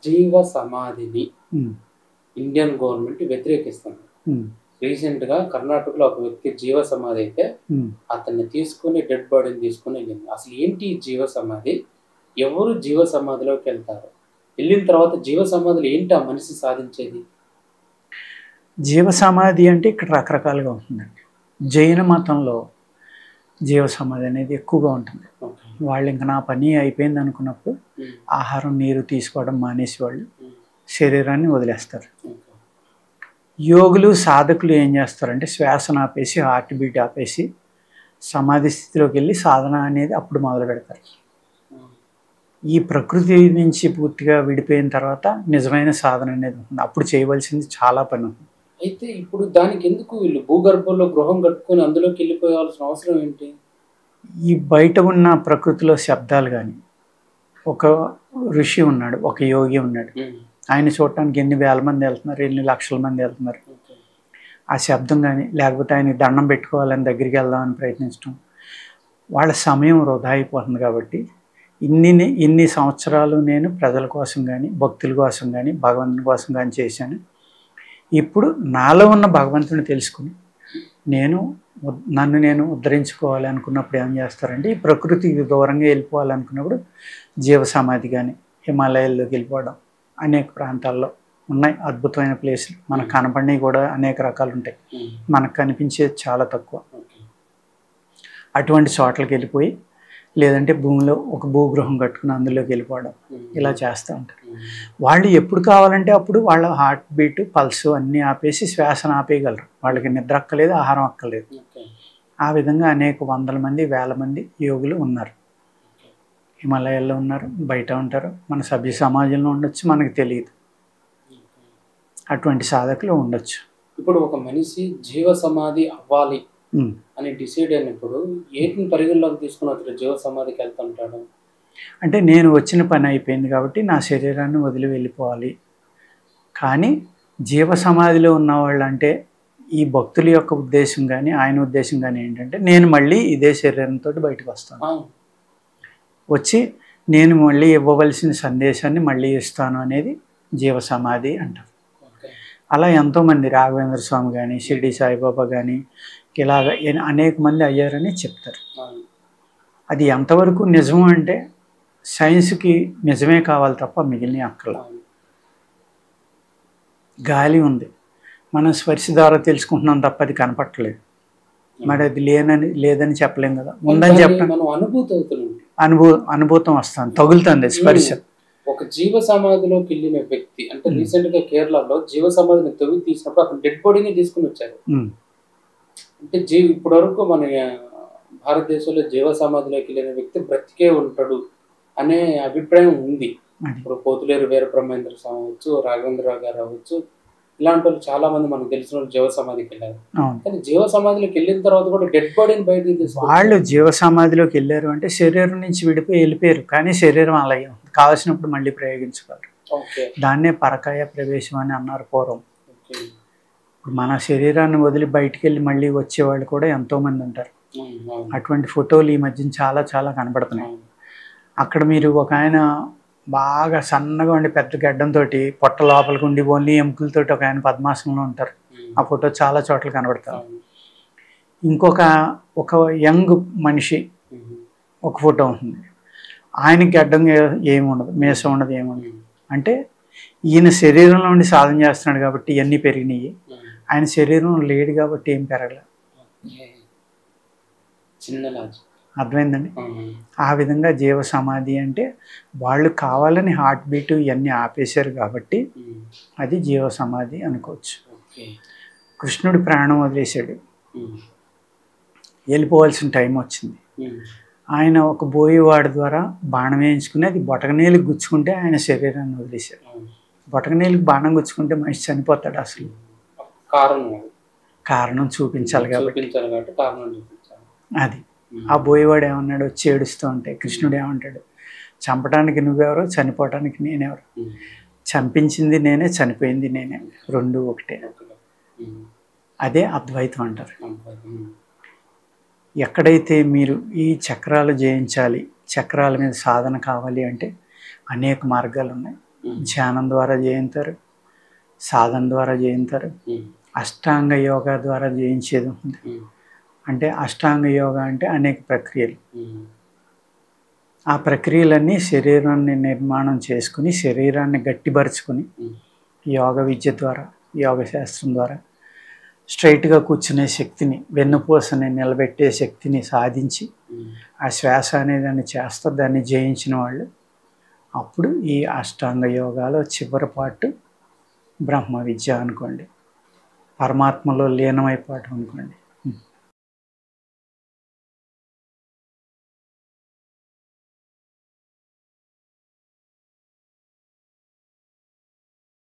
జీవ సమాధిని Indian government వ్యతిరేకిస్తుంది. రీసెంట్‌గా కర్ణాటకలో ఒక వ్యక్తి జీవ సమాధి అయితే అతన్ని తీసుకొని డెడ్ బాడీని తీసుకొని వెళ్ళింది. అసలు ఏంటి ఈ జీవ సమాధి? ఎవరు జీవ సమాధిలోకి వెళ్తారు? వెళ్ళిన తర్వాత జీవ సమాధిలో ఏంటి ఆ మనిషి సాధించేది? జీవ సమాధి అంటే ఇక్కడ రకరకాలుగా ఉంటుందండి. జైన మతంలో జీవ సమాధి అనేది ఎక్కువగా ఉంటుంది. వాళ్ళు ఇంకా నా పని అయిపోయింది అనుకున్నప్పుడు ఆహారం నీరు తీసుకోవడం మానేసి వాళ్ళు శరీరాన్ని వదిలేస్తారు. యోగులు సాధకులు ఏం చేస్తారంటే శ్వాసను ఆపేసి హార్ట్ బీట్ ఆపేసి సమాధి స్థితిలోకి వెళ్ళి సాధన అనేది అప్పుడు మొదలు పెడతారు. ఈ ప్రకృతి నుంచి పూర్తిగా విడిపోయిన తర్వాత నిజమైన సాధన అనేది ఉంటుంది. అప్పుడు చేయవలసింది చాలా పని ఉంది. అయితే ఇప్పుడు దానికి ఎందుకు వీళ్ళు భూగర్భంలో గృహం కట్టుకొని అందులోకి వెళ్ళిపోవాల్సిన అవసరం ఏంటి? ఈ బయట ఉన్న ప్రకృతిలో శబ్దాలు కానీ, ఒక ఋషి ఉన్నాడు, ఒక యోగి ఉన్నాడు, ఆయన చూడటానికి ఎన్ని వేల మంది వెళ్తున్నారు, ఎన్ని లక్షల మంది వెళ్తున్నారు. ఆ శబ్దం కానీ లేకపోతే ఆయన దండం పెట్టుకోవాలని దగ్గరికి వెళ్దామని ప్రయత్నించడం, వాళ్ళ సమయం వృధా అయిపోతుంది. కాబట్టి ఇన్ని సంవత్సరాలు నేను ప్రజల కోసం కానీ భక్తుల కోసం కానీ భగవంతుని కోసం కానీ చేశాను. ఇప్పుడు నాలో ఉన్న భగవంతుని తెలుసుకుని నన్ను నేను ఉద్ధరించుకోవాలి అనుకున్నప్పుడు ఏం చేస్తారంటే ఈ ప్రకృతికి దూరంగా వెళ్ళిపోవాలనుకున్నప్పుడు జీవ సమాధి కానీ హిమాలయాల్లోకి వెళ్ళిపోవడం అనేక ప్రాంతాల్లో ఉన్నాయి. అద్భుతమైన ప్లేసులు మనకు కనపడినవి కూడా అనేక రకాలు ఉంటాయి, మనకు కనిపించేది చాలా తక్కువ. అటువంటి చోట్లకి వెళ్ళిపోయి లేదంటే భూమిలో ఒక భూగృహం కట్టుకుని అందులోకి వెళ్ళిపోవడం ఇలా చేస్తూ ఉంటారు. వాళ్ళు ఎప్పుడు కావాలంటే అప్పుడు వాళ్ళ హార్ట్ బీట్ పల్స్ అన్నీ ఆపేసి శ్వాసను ఆపేయగలరు. వాళ్ళకి నిద్ర అక్కలేదు, ఆహారం అక్కలేదు. ఆ విధంగా అనేక వందల మంది వేల మంది యోగులు ఉన్నారు. హిమాలయాల్లో ఉన్నారు, బయట ఉంటారు, మన సభ్య సమాజంలో ఉండొచ్చు, మనకు తెలియదు. అటువంటి సాధకులు ఉండొచ్చు. ఇప్పుడు ఒక మనిషి జీవ సమాధి అవ్వాలి అని డిసైడ్ అయినప్పుడు ఏటిని పరిగణలోకి తీసుకుని అతడు జీవ సమాధికి వెళ్తుంటాడు? అంటే నేను వచ్చిన పని అయిపోయింది కాబట్టి నా శరీరాన్ని వదిలి వెళ్ళిపోవాలి. కానీ జీవ సమాధిలో ఉన్నవాళ్ళు అంటే ఈ భక్తుల యొక్క ఉద్దేశం కానీ ఆయన ఉద్దేశం కానీ ఏంటంటే నేను మళ్ళీ ఇదే శరీరంతో బయటకు వస్తాను, వచ్చి నేను మళ్ళీ ఇవ్వవలసిన సందేశాన్ని మళ్ళీ ఇస్తాను అనేది జీవ సమాధి అంటారు. అలా ఎంతోమంది రాఘవేంద్ర స్వామి కానీ షిరిడి సాయిబాబా కానీ ఇలాగ అనేక మంది అయ్యారని చెప్తారు. అది ఎంతవరకు నిజము అంటే సైన్స్కి నిజమే కావాలి తప్ప మిగిలిన అక్కర్ల. గాలి ఉంది, మనం స్పర్శ ద్వారా తెలుసుకుంటున్నాం తప్ప అది కనపట్టలేదు. మరి అది లేదని చెప్పలేం కదా. ఉందని చెప్పడం అనుభూతం వస్తుంది, తగులుతుంది స్పర్శ. ఒక జీవ సమాధిలోకి వెళ్ళిన వ్యక్తి అంటే రీసెంట్ గా కేరళలో జీవ సమాధిని తవ్వి తీసినప్పుడు అతను డెడ్ బాడీని తీసుకుని వచ్చారు. అంటే ఇప్పటి వరకు మన భారతదేశంలో జీవ సమాధిలోకి వెళ్ళిన వ్యక్తి బ్రతికే ఉంటాడు అనే అభిప్రాయం ఉంది. ఇప్పుడు పోతులేరు వీరబ్రహ్మేంద్ర స్వామి అవచ్చు, రాఘవేంద్రరావు గారు అవ్వచ్చు, ఇలాంటి వాళ్ళు చాలా మంది మనకు తెలిసిన వాళ్ళు జీవ సమాధికి వెళ్ళారు. కానీ జీవ సమాధిలోకి వెళ్ళిన తర్వాత కూడా డెడ్ బాడీని బయటకి తీసుకు వాళ్ళు జీవ సమాధిలోకి వెళ్ళారు అంటే శరీరం నుంచి విడిపోయి వెళ్ళిపోయారు. కానీ శరీరం అలాగే కావాల్సినప్పుడు మళ్ళీ ప్రయోగించుకోవాలి. దాన్నే పరకాయ ప్రవేశం అని అన్నారు పూర్వం. ఇప్పుడు మన శరీరాన్ని వదిలి బయటికి వెళ్ళి మళ్ళీ వచ్చేవాళ్ళు కూడా ఎంతోమంది ఉంటారు. అటువంటి ఫోటోలు ఈ మధ్యన చాలా చాలా కనబడుతున్నాయి. అక్కడ మీరు ఒక ఆయన బాగా సన్నగా ఉండి పెద్ద గడ్డంతో పొట్ట లోపలికి ఉండి ఓన్లీ ఎముకలతో ఒక ఆయన పద్మాసనంలో ఉంటారు. ఆ ఫోటో చాలా చోట్ల కనబడతారు. ఒక యంగ్ మనిషి ఒక ఫోటో ఉంటుంది, ఆయనకి గడ్డం ఏముండదు, మీసం ఉండదు, ఏముండదు. అంటే ఈయన శరీరంలో ఉండి సాధన చేస్తున్నాడు కాబట్టి ఇవన్నీ పెరిగినాయి, ఆయన శరీరం లేడు కాబట్టి ఏం పెరగలేదు. అర్థమైందండి? ఆ విధంగా జీవ సమాధి అంటే వాళ్ళు కావాలని హార్ట్ బీట్ ఇవన్నీ ఆపేశారు కాబట్టి అది జీవ సమాధి అనుకోవచ్చు. కృష్ణుడు ప్రాణం వదిలేశాడు, వెళ్ళిపోవాల్సిన టైం వచ్చింది. ఆయన ఒక బోయేవాడి ద్వారా బాణం వేయించుకుని అది బొటకనేలకు గుచ్చుకుంటే ఆయన శరీరాన్ని వదిలేశాడు. బొటకనేలకు బాణం గుచ్చుకుంటే మనిషి చనిపోతాడు. అసలు కారణం చూపించాలి కాబట్టి అది. ఆ బోయేవాడు ఏమన్నాడు, వచ్చి ఏడుస్తూ ఉంటే కృష్ణుడు ఏమంటాడు, చంపడానికి నువ్వెవరో, చనిపోవటానికి నేనెవరు, చంపించింది నేనే, చనిపోయింది నేనే, రెండు ఒకటే. అదే అద్వైతం అంటారు. ఎక్కడైతే మీరు ఈ చక్రాలు జయించాలి, చక్రాల మీద సాధన కావాలి అంటే అనేక మార్గాలు ఉన్నాయి. ధ్యానం ద్వారా జయిస్తారు, సాధన ద్వారా జయిస్తారు, అష్టాంగ యోగా ద్వారా జయించేది ఉంది. అంటే అష్టాంగ యోగా అంటే అనేక ప్రక్రియలు. ఆ ప్రక్రియలన్నీ శరీరాన్ని నిర్మాణం చేసుకుని, శరీరాన్ని గట్టిపరుచుకుని యోగ విద్య ద్వారా, యోగ శాస్త్రం ద్వారా స్ట్రైట్గా కూర్చునే శక్తిని, వెన్నుపూసని నిలబెట్టే శక్తిని సాధించి ఆ శ్వాస అనేదాన్ని చేస్తూ దాన్ని జయించిన వాళ్ళు అప్పుడు ఈ అష్టాంగ యోగాలో చివరి పాటు బ్రహ్మ విద్య అనుకోండి, పరమాత్మలో లీనమైపోవటం అనుకోండి.